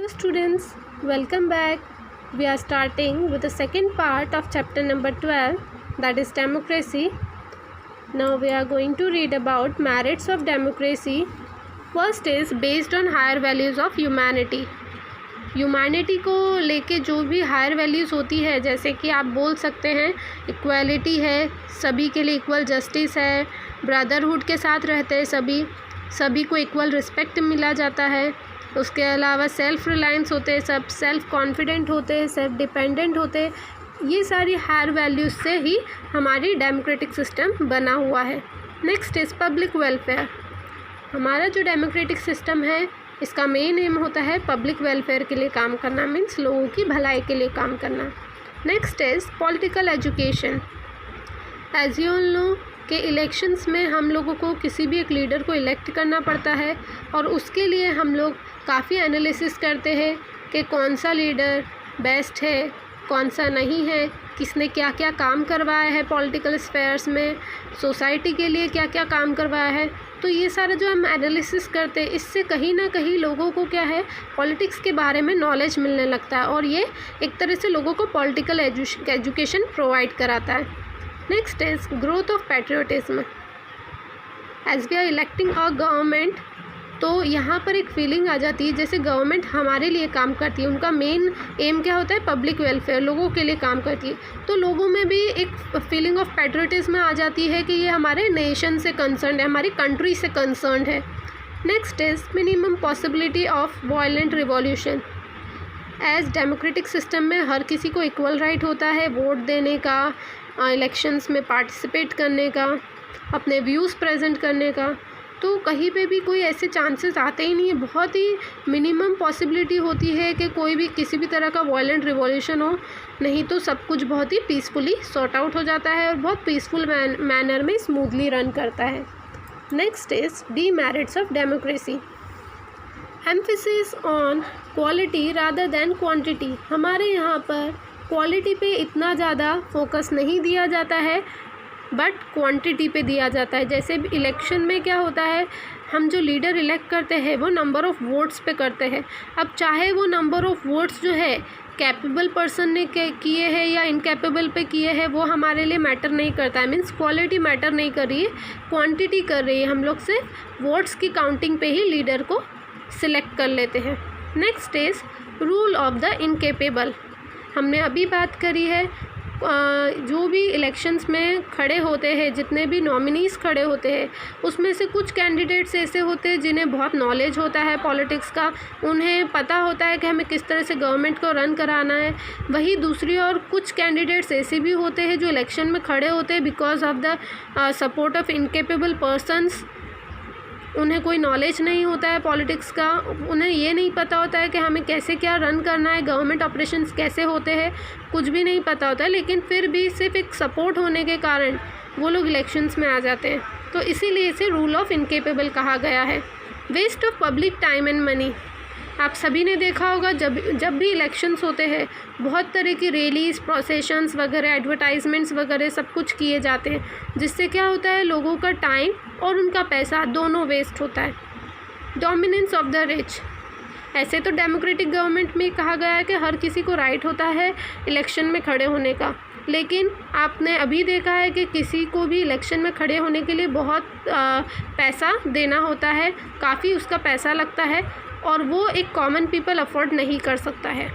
students, welcome back. We are starting with the second part of chapter number 12, that is democracy. Now we are going to read about merits of democracy. First is based on higher values of humanity. Humanity को लेके जो भी higher values होती है, जैसे कि आप बोल सकते हैं इक्वालिटी है, सभी के लिए इक्वल जस्टिस है, ब्रदरहुड के साथ रहते हैं सभी को इक्वल रिस्पेक्ट मिला जाता है। उसके अलावा सेल्फ रिलायंस होते हैं, सब सेल्फ कॉन्फिडेंट होते हैं, सेल्फ डिपेंडेंट होते हैं। ये सारी हायर वैल्यूज़ से ही हमारी डेमोक्रेटिक सिस्टम बना हुआ है। Next is public welfare. हमारा जो डेमोक्रेटिक सिस्टम है इसका मेन एम होता है पब्लिक वेलफेयर के लिए काम करना, मीन्स लोगों की भलाई के लिए काम करना। Next is political education. As you all know कि इलेक्शंस में हम लोगों को किसी भी एक लीडर को इलेक्ट करना पड़ता है और उसके लिए हम लोग काफ़ी एनालिसिस करते हैं कि कौन सा लीडर बेस्ट है, कौन सा नहीं है, किसने क्या क्या काम करवाया है पॉलिटिकल स्फेयर्स में, सोसाइटी के लिए क्या क्या काम करवाया है। तो ये सारा जो हम एनालिसिस करते हैं इससे कहीं ना कहीं लोगों को क्या है पॉलिटिक्स के बारे में नॉलेज मिलने लगता है और ये एक तरह से लोगों को पॉलिटिकल एजुकेशन प्रोवाइड कराता है। Next is growth of patriotism. As we are electing a government, तो यहाँ पर एक फीलिंग आ जाती है जैसे गवर्नमेंट हमारे लिए काम करती है, उनका मेन एम क्या होता है पब्लिक वेलफेयर, लोगों के लिए काम करती है। तो लोगों में भी एक फीलिंग ऑफ पैट्रियोटिज्म आ जाती है कि ये हमारे नेशन से कंसर्न है, हमारी कंट्री से कंसर्न है। Next is minimum possibility of violent revolution. As democratic system में हर किसी को इक्वल राइट होता है वोट देने का, इलेक्शंस में पार्टिसिपेट करने का, अपने व्यूज़ प्रेजेंट करने का। तो कहीं पे भी कोई ऐसे चांसेस आते ही नहीं है, बहुत ही मिनिमम पॉसिबिलिटी होती है कि कोई भी किसी भी तरह का वायलेंट रिवॉल्यूशन हो, नहीं तो सब कुछ बहुत ही पीसफुली सॉर्ट आउट हो जाता है और बहुत पीसफुल मैनर में स्मूथली रन करता है। Next is demerits of democracy. Emphasis on quality rather than quantity. हमारे यहाँ पर क्वालिटी पे इतना ज़्यादा फोकस नहीं दिया जाता है बट क्वांटिटी पे दिया जाता है। जैसे इलेक्शन में क्या होता है, हम जो लीडर इलेक्ट करते हैं वो नंबर ऑफ़ वोट्स पे करते हैं। अब चाहे वो नंबर ऑफ़ वोट्स जो है कैपेबल पर्सन ने किए हैं या इनकैपेबल पे किए हैं वो हमारे लिए मैटर नहीं करता है, मीन्स क्वालिटी मैटर नहीं कर रही है, क्वांटिटी कर रही है। हम लोग से वोट्स की काउंटिंग पे ही लीडर को सिलेक्ट कर लेते हैं। Next is rule of the incapable. हमने अभी बात करी है जो भी इलेक्शंस में खड़े होते हैं, जितने भी नॉमिनीज़ खड़े होते हैं उसमें से कुछ कैंडिडेट्स ऐसे होते हैं जिन्हें बहुत नॉलेज होता है पॉलिटिक्स का, उन्हें पता होता है कि हमें किस तरह से गवर्नमेंट को रन कराना है। वहीं दूसरी ओर कुछ कैंडिडेट्स ऐसे भी होते हैं जो इलेक्शन में खड़े होते हैं because of the support of incapable persons. उन्हें कोई नॉलेज नहीं होता है पॉलिटिक्स का, उन्हें ये नहीं पता होता है कि हमें कैसे क्या रन करना है, गवर्नमेंट ऑपरेशंस कैसे होते हैं, कुछ भी नहीं पता होता है, लेकिन फिर भी सिर्फ एक सपोर्ट होने के कारण वो लोग इलेक्शंस में आ जाते हैं। तो इसीलिए इसे रूल ऑफ इनकेपेबल कहा गया है। Waste of public time and money. आप सभी ने देखा होगा जब भी इलेक्शंस होते हैं बहुत तरह की रैलीज, प्रोसेशंस वगैरह, एडवर्टाइजमेंट्स वगैरह सब कुछ किए जाते हैं, जिससे क्या होता है लोगों का टाइम और उनका पैसा दोनों वेस्ट होता है। Dominance of the rich. ऐसे तो डेमोक्रेटिक गवर्नमेंट में कहा गया है कि हर किसी को राइट होता है इलेक्शन में खड़े होने का, लेकिन आपने अभी देखा है कि किसी को भी इलेक्शन में खड़े होने के लिए बहुत पैसा देना होता है, काफ़ी उसका पैसा लगता है और वो एक कॉमन पीपल अफोर्ड नहीं कर सकता है,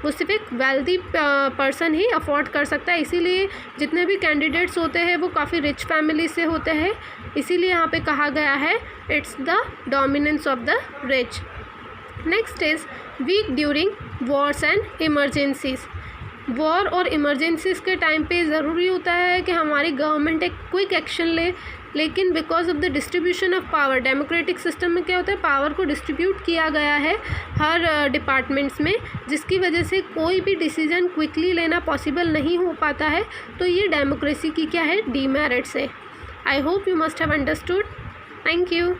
वो सिर्फ एक वेल्दी पर्सन ही अफोर्ड कर सकता है। इसीलिए जितने भी कैंडिडेट्स होते हैं वो काफ़ी रिच फैमिली से होते हैं, इसीलिए यहाँ पे कहा गया है it's the dominance of the rich. Next is week during Wars and emergencies. War और इमरजेंसीज़ के टाइम पे ज़रूरी होता है कि हमारी गवर्नमेंट एक क्विक एक्शन ले, लेकिन because of the distribution of power, democratic system में क्या होता है पावर को डिस्ट्रीब्यूट किया गया है हर डिपार्टमेंट्स में, जिसकी वजह से कोई भी डिसीजन क्विकली लेना पॉसिबल नहीं हो पाता है। तो ये डेमोक्रेसी की क्या है डीमेरिट्स है। I hope you must have understood. Thank you.